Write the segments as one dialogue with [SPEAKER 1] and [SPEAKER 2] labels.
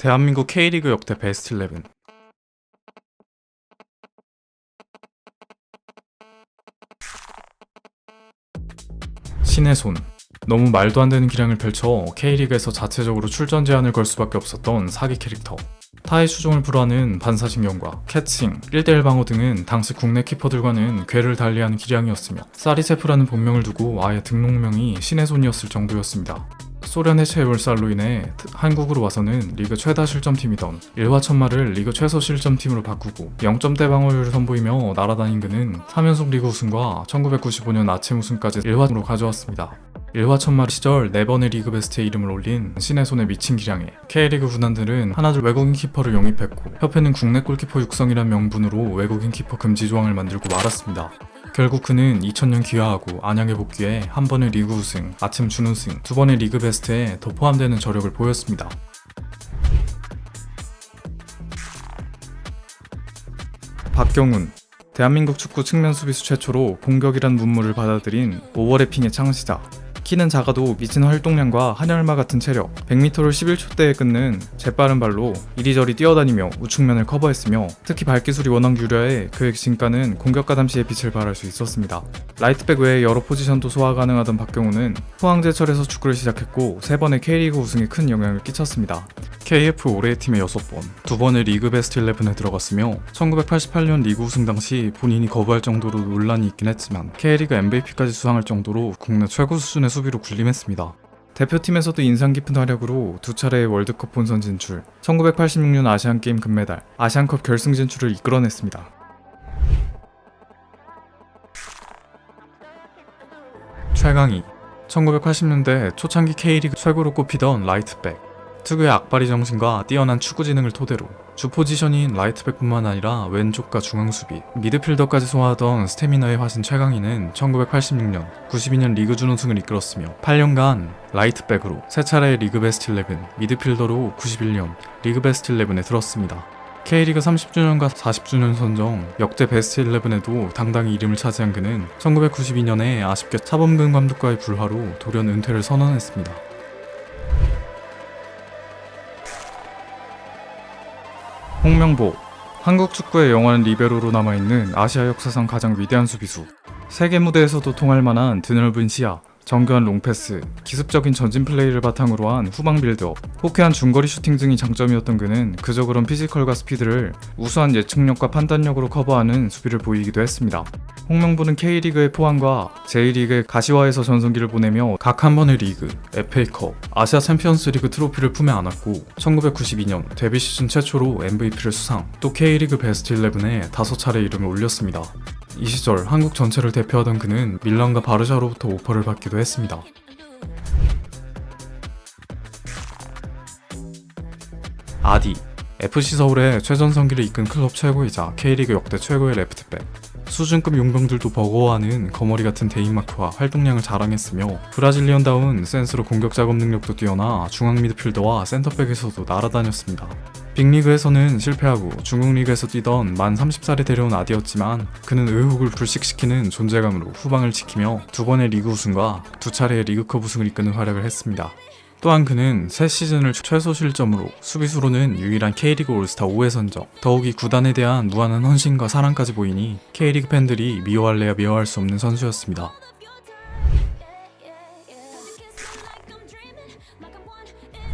[SPEAKER 1] 대한민국 K리그 역대 베스트 11. 신의 손. 너무 말도 안 되는 기량을 펼쳐 K리그에서 자체적으로 출전 제한을 걸 수밖에 없었던 사기 캐릭터. 타의 수종을 불허하는 반사신경과 캐칭, 1대1 방어 등은 당시 국내 키퍼들과는 궤를 달리하는 기량이었으며 사리세프라는 본명을 두고 아예 등록명이 신의 손이었을 정도였습니다. 소련 해체 몰살로 인해 한국으로 와서는 리그 최다 실점팀이던 일화천마를 리그 최소 실점팀으로 바꾸고 0점대 방어율을 선보이며 날아다닌 그는 3연속 리그 우승과 1995년 아침 우승까지 일화로 가져왔습니다. 일화천마 시절 4번의 리그 베스트에 이름을 올린 신의 손에 미친 기량에 K리그 구단들은 하나둘 외국인 키퍼를 영입했고 협회는 국내 골키퍼 육성이란 명분으로 외국인 키퍼 금지 조항을 만들고 말았습니다. 결국 그는 2000년 귀화하고 안양에 복귀해 한 번의 리그 우승, 아침 준우승, 2번의 리그 베스트에 더 포함되는 저력을 보였습니다. 박경훈. 대한민국 축구 측면 수비수 최초로 공격이란 문물을 받아들인 오버래핑의 창시자. 키는 작아도 미친 활동량과 한열마 같은 체력, 100m를 11초대에 끊는 재빠른 발로 이리저리 뛰어다니며 우측면을 커버했으며 특히 발기술이 워낙 유려해 그의 진가는 공격 가담시에 빛을 발할 수 있었습니다. 라이트백 외에 여러 포지션도 소화 가능하던 박경훈은 포항제철에서 축구를 시작했고 3번의 K리그 우승에 큰 영향을 끼쳤습니다. KF 올해의 팀에 6번, 2번의 리그 베스트 11에 들어갔으며 1988년 리그 우승 당시 본인이 거부할 정도로 논란이 있긴 했지만 K리그 MVP까지 수상할 정도로 국내 최고 수준의 수비로 군림했습니다. 대표팀에서도 인상 깊은 활약으로 2차례의 월드컵 본선 진출, 1986년 아시안게임 금메달, 아시안컵 결승 진출을 이끌어냈습니다. 최강희. 1980년대 초창기 K리그 최고로 꼽히던 라이트백. 특유의 악바리 정신과 뛰어난 축구 지능을 토대로 주 포지션인 라이트백뿐만 아니라 왼쪽과 중앙 수비, 미드필더까지 소화하던 스태미너의 화신 최강희는 1986년, 92년 리그 준우승을 이끌었으며 8년간 라이트백으로 3차례의 리그 베스트 11, 미드필더로 91년 리그 베스트 11에 들었습니다. K리그 30주년과 40주년 선정 역대 베스트 11에도 당당히 이름을 차지한 그는 1992년에 아쉽게 차범근 감독과의 불화로 돌연 은퇴를 선언했습니다. 홍명보. 한국 축구의 영원한 리베로로 남아있는 아시아 역사상 가장 위대한 수비수. 세계 무대에서도 통할 만한 드넓은 시야, 정교한 롱패스, 기습적인 전진 플레이를 바탕으로 한 후방 빌드업, 호쾌한 중거리 슈팅 등이 장점이었던 그는 그저 그런 피지컬과 스피드를 우수한 예측력과 판단력으로 커버하는 수비를 보이기도 했습니다. 홍명보는 K리그의 포항과 J리그의 가시화에서 전성기를 보내며 각 한 번의 리그, FA컵, 아시아 챔피언스 리그 트로피를 품에 안았고 1992년 데뷔 시즌 최초로 MVP를 수상, 또 K리그 베스트 11에 5차례 이름을 올렸습니다. 이 시절 한국 전체를 대표하던 그는 밀란과 바르샤로부터 오퍼를 받기도 했습니다. 아디. FC 서울의 최전성기를 이끈 클럽 최고이자 K리그 역대 최고의 레프트백. 수준급 용병들도 버거워하는 거머리 같은 데인마크와 활동량을 자랑했으며 브라질리언다운 센스로 공격 작업 능력도 뛰어나 중앙 미드필더와 센터백에서도 날아다녔습니다. 빅리그에서는 실패하고 중국리그에서 뛰던 만 30살에 데려온 아디였지만 그는 의혹을 불식시키는 존재감으로 후방을 지키며 2번의 리그 우승과 2차례의 리그컵 우승을 이끄는 활약을 했습니다. 또한 그는 3시즌을 최소 실점으로 수비수로는 유일한 K리그 올스타 5회 선정, 더욱이 구단에 대한 무한한 헌신과 사랑까지 보이니 K리그 팬들이 미워할래야 미워할 수 없는 선수였습니다.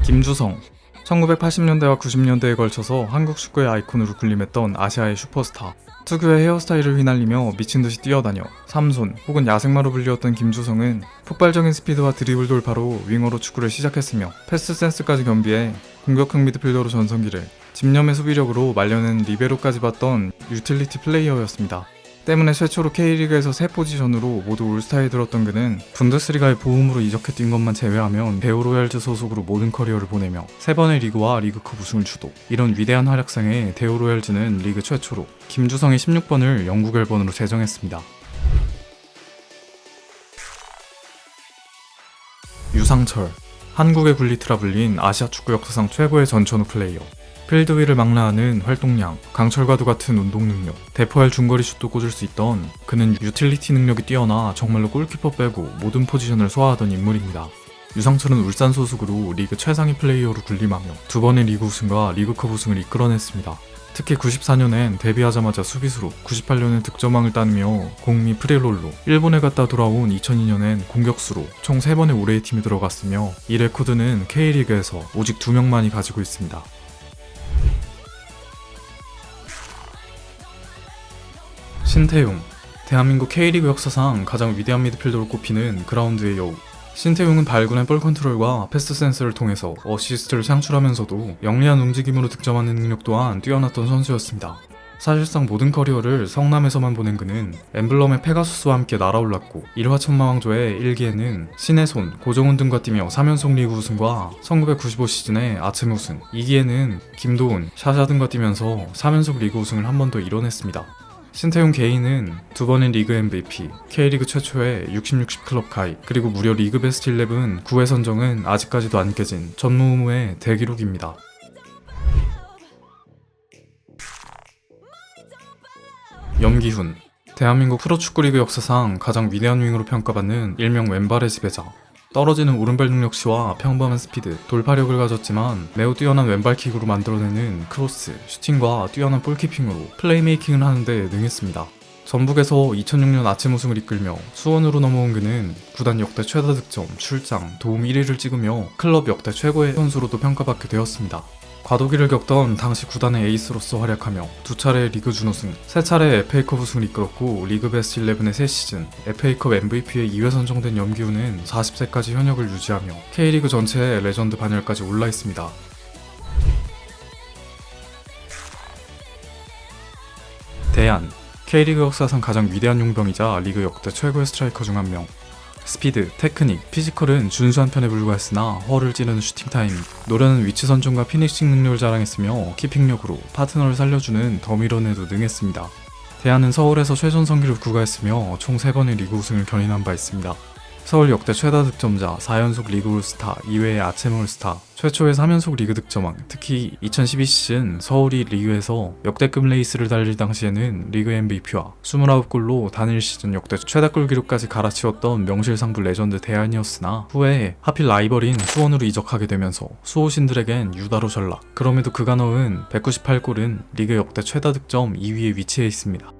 [SPEAKER 1] 김주성. 1980년대와 90년대에 걸쳐서 한국 축구의 아이콘으로 군림했던 아시아의 슈퍼스타. 특유의 헤어스타일을 휘날리며 미친듯이 뛰어다녀 삼손 혹은 야생마로 불리웠던 김주성은 폭발적인 스피드와 드리블 돌파로 윙어로 축구를 시작했으며 패스 센스까지 겸비해 공격형 미드필더로 전성기를, 집념의 수비력으로 말려낸 리베로까지 봤던 유틸리티 플레이어였습니다. 때문에 최초로 K리그에서 3포지션으로 모두 올스타에 들었던 그는 분데스리가의 보험으로 이적해 뛴 것만 제외하면 데오로얄즈 소속으로 모든 커리어를 보내며 3번의 리그와 리그컵 우승을 주도. 이런 위대한 활약상에 데오로얄즈는 리그 최초로 김주성의 16번을 영국 앨번으로 제정했습니다. 유상철. 한국의 굴리트라 불린 아시아 축구 역사상 최고의 전천후 플레이어. 필드 위를 망라하는 활동량, 강철과도 같은 운동 능력, 대포할 중거리 슛도 꽂을 수 있던 그는 유틸리티 능력이 뛰어나 정말로 골키퍼 빼고 모든 포지션을 소화하던 인물입니다. 유상철은 울산 소속으로 리그 최상위 플레이어로 군림하며 두 번의 리그 우승과 리그컵 우승을 이끌어냈습니다. 특히 94년엔 데뷔하자마자 수비수로, 98년엔 득점왕을 따누며 공미 프레롤로, 일본에 갔다 돌아온 2002년엔 공격수로 총 3번의 올해의 팀에 들어갔으며 이 레코드는 K리그에서 오직 2명만이 가지고 있습니다. 신태용, 대한민국 K리그 역사상 가장 위대한 미드필더로 꼽히는 그라운드의 여우. 신태용은 발군의 볼 컨트롤과 패스 센스를 통해서 어시스트를 창출하면서도 영리한 움직임으로 득점하는 능력 또한 뛰어났던 선수였습니다. 사실상 모든 커리어를 성남에서만 보낸 그는 엠블럼의 페가수스와 함께 날아올랐고 1화천마왕조의 1기에는 신의 손, 고정훈 등과 뛰며 3연속 리그 우승과 1995 시즌의 아침 우승, 2기에는 김도훈, 샤샤 등과 뛰면서 3연속 리그 우승을 한 번 더 이뤄냈습니다. 신태용 개인은 2번의 리그 MVP, K리그 최초의 60-60 클럽 가입, 그리고 무려 리그 베스트 11 9회 선정은 아직까지도 안 깨진 전무후무의 대기록입니다. 염기훈, 대한민국 프로축구리그 역사상 가장 위대한 윙으로 평가받는 일명 왼발의 지배자. 떨어지는 오른발 능력치와 평범한 스피드, 돌파력을 가졌지만 매우 뛰어난 왼발킥으로 만들어내는 크로스, 슈팅과 뛰어난 볼키핑으로 플레이메이킹을 하는데 능했습니다. 전북에서 2006년 아침 우승을 이끌며 수원으로 넘어온 그는 구단 역대 최다 득점, 출장, 도움 1위를 찍으며 클럽 역대 최고의 선수로도 평가받게 되었습니다. 과도기를 겪던 당시 구단의 에이스로서 활약하며 2차례 리그 준우승, 3차례 FA컵 우승을 이끌었고 리그 베스트 11의 3시즌, FA컵 MVP에 2회 선정된 염기훈은 40세까지 현역을 유지하며 K리그 전체의 레전드 반열까지 올라있습니다. 대안, K리그 역사상 가장 위대한 용병이자 리그 역대 최고의 스트라이커 중 한 명. 스피드, 테크닉, 피지컬은 준수한 편에 불과했으나 허를 찌르는 슈팅 타이밍, 노련한 위치 선정과 피니싱 능력을 자랑했으며 키핑력으로 파트너를 살려주는 더미런에도 능했습니다. 대안은 서울에서 최전성기를 구가했으며 총 3번의 리그 우승을 견인한 바 있습니다. 서울 역대 최다 득점자, 4연속 리그 올스타, 2회의 아침 올스타, 최초의 3연속 리그 득점왕, 특히 2012 시즌 서울이 리그에서 역대급 레이스를 달릴 당시에는 리그 MVP와 29골로 단일 시즌 역대 최다골 기록까지 갈아치웠던 명실상부 레전드 대안이었으나 후에 하필 라이벌인 수원으로 이적하게 되면서 수호신들에겐 유다로 전락. 그럼에도 그가 넣은 198골은 리그 역대 최다 득점 2위에 위치해 있습니다.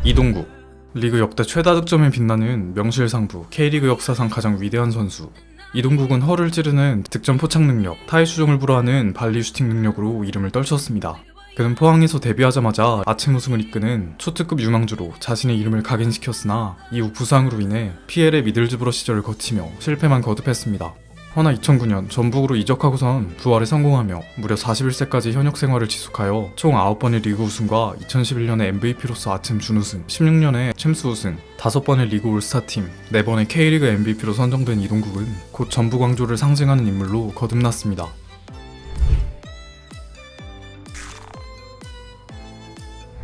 [SPEAKER 1] 이동국, 리그 역대 최다 득점에 빛나는 명실상부 K리그 역사상 가장 위대한 선수. 이동국은 허를 찌르는 득점 포착 능력, 타의 수종을 불허하는 발리 슈팅 능력으로 이름을 떨쳤습니다. 그는 포항에서 데뷔하자마자 아침 우승을 이끄는 초특급 유망주로 자신의 이름을 각인시켰으나 이후 부상으로 인해 PL의 미들즈브러 시절을 거치며 실패만 거듭했습니다. 허나 2009년 전북으로 이적하고선 부활에 성공하며 무려 41세까지 현역 생활을 지속하여 총 9번의 리그 우승과 2011년에 MVP로서 아침 준우승, 16년에 챔스 우승, 5번의 리그 올스타팀, 4번의 K리그 MVP로 선정된 이동국은 곧 전북 왕조를 상징하는 인물로 거듭났습니다.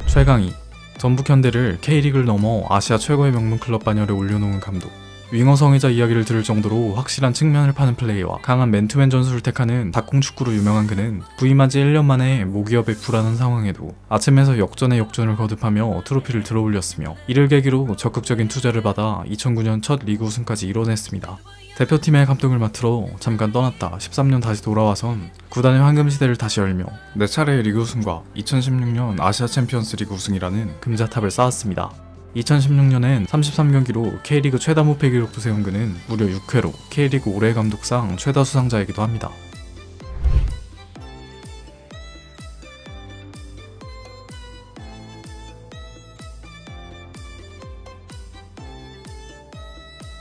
[SPEAKER 1] 최강희, 전북 현대를 K리그를 넘어 아시아 최고의 명문 클럽 반열에 올려놓은 감독. 윙어성애자 이야기를 들을 정도로 확실한 측면을 파는 플레이와 강한 맨투맨 전술을 택하는 닭공축구로 유명한 그는 부임한 지 1년 만에 모기업의 불안한 상황에도 아침에서 역전에 역전을 거듭하며 트로피를 들어올렸으며 이를 계기로 적극적인 투자를 받아 2009년 첫 리그 우승까지 이뤄냈습니다. 대표팀의 감독을 맡으러 잠깐 떠났다 13년 다시 돌아와선 구단의 황금시대를 다시 열며 4차례의 리그 우승과 2016년 아시아 챔피언스 리그 우승이라는 금자탑을 쌓았습니다. 2016년엔 33경기로 K리그 최다 무패 기록도 세운 그는 무려 6회로 K리그 올해의 감독상 최다 수상자이기도 합니다.